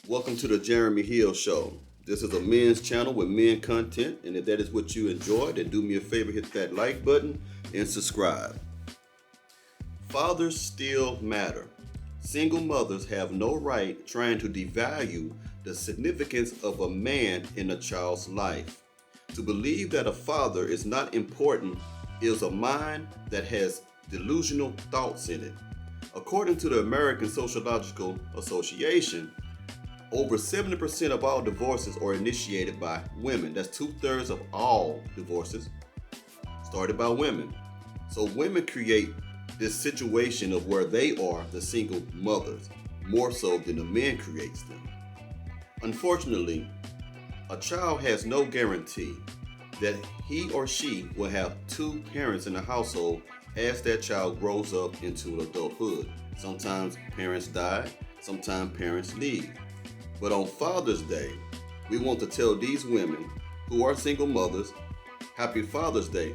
Welcome to the Jeremy Hill Show. This is a men's channel with men content, and if that is what you enjoy, then do me a favor, hit that like button and subscribe. Fathers still matter. Single mothers have no right trying to devalue the significance of a man in a child's life. To believe that a father is not important is a mind that has delusional thoughts in it. According to the American Sociological Association, over 70% of all divorces are initiated by women. That's 2/3 of all divorces started by women. So women create this situation of where they are the single mothers more so than the man creates them. Unfortunately, a child has no guarantee that he or she will have two parents in the household as that child grows up into adulthood. Sometimes parents die, sometimes parents leave. But on Father's Day, we want to tell these women who are single mothers, happy Father's Day.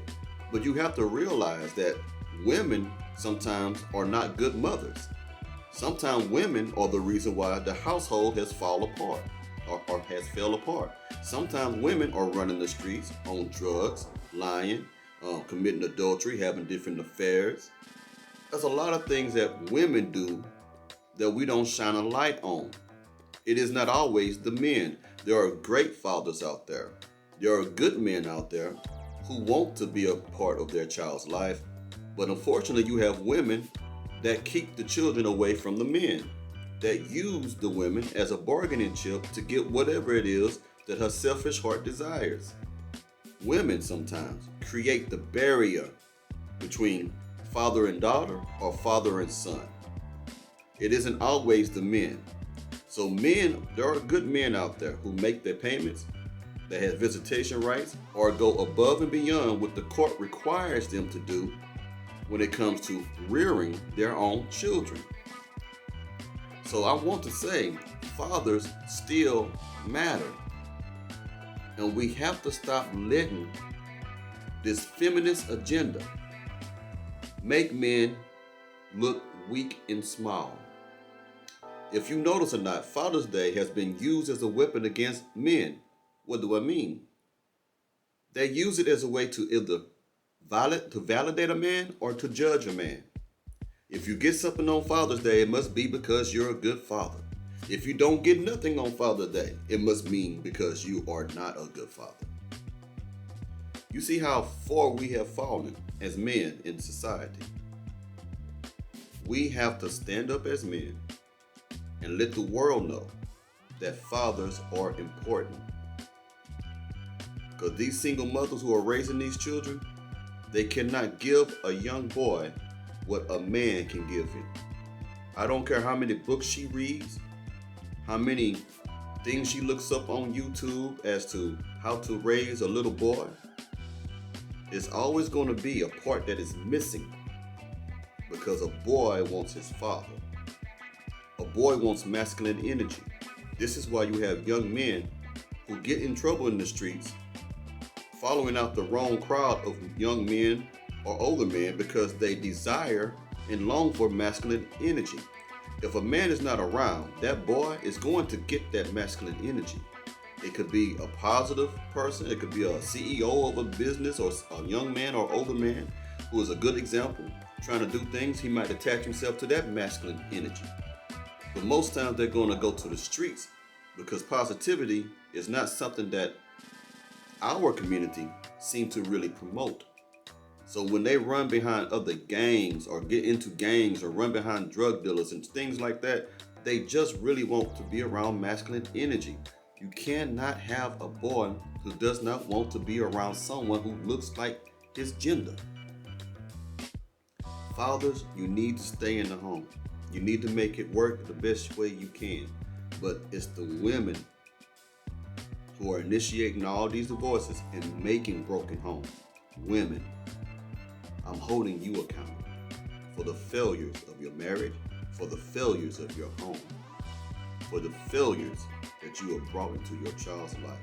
But you have to realize that women sometimes are not good mothers. Sometimes women are the reason why the household has fallen apart or has fell apart. Sometimes women are running the streets on drugs, lying, committing adultery, having different affairs. There's a lot of things that women do that we don't shine a light on. It is not always the men. There are great fathers out there. There are good men out there who want to be a part of their child's life. But unfortunately, you have women that keep the children away from the men, that use the women as a bargaining chip to get whatever it is that her selfish heart desires. Women sometimes create the barrier between father and daughter or father and son. It isn't always the men. So men, there are good men out there who make their payments, that have visitation rights, or go above and beyond what the court requires them to do when it comes to rearing their own children. So I want to say, fathers still matter. And we have to stop letting this feminist agenda make men look weak and small. If you notice or not, Father's Day has been used as a weapon against men. What do I mean? They use it as a way to either validate a man or to judge a man. If you get something on Father's Day, it must be because you're a good father. If you don't get nothing on Father's Day, it must mean because you are not a good father. You see how far we have fallen as men in society. We have to stand up as men and let the world know that fathers are important. Because these single mothers who are raising these children, they cannot give a young boy what a man can give him. I don't care how many books she reads, how many things she looks up on YouTube as to how to raise a little boy. It's always going to be a part that is missing because a boy wants his father. A boy wants masculine energy. This is why you have young men who get in trouble in the streets following out the wrong crowd of young men or older men because they desire and long for masculine energy. If a man is not around, that boy is going to get that masculine energy. It could be a positive person. It could be a CEO of a business or a young man or older man who is a good example. Trying to do things, he might attach himself to that masculine energy. But most times they're going to go to the streets because positivity is not something that our community seems to really promote. So when they run behind other gangs or get into gangs or run behind drug dealers and things like that, they just really want to be around masculine energy. You cannot have a boy who does not want to be around someone who looks like his gender. Fathers, you need to stay in the home. You need to make it work the best way you can. But it's the women who are initiating all these divorces and making broken homes. Women, I'm holding you accountable for the failures of your marriage, for the failures of your home, for the failures that you have brought into your child's life.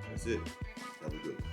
That's it. Have a good one.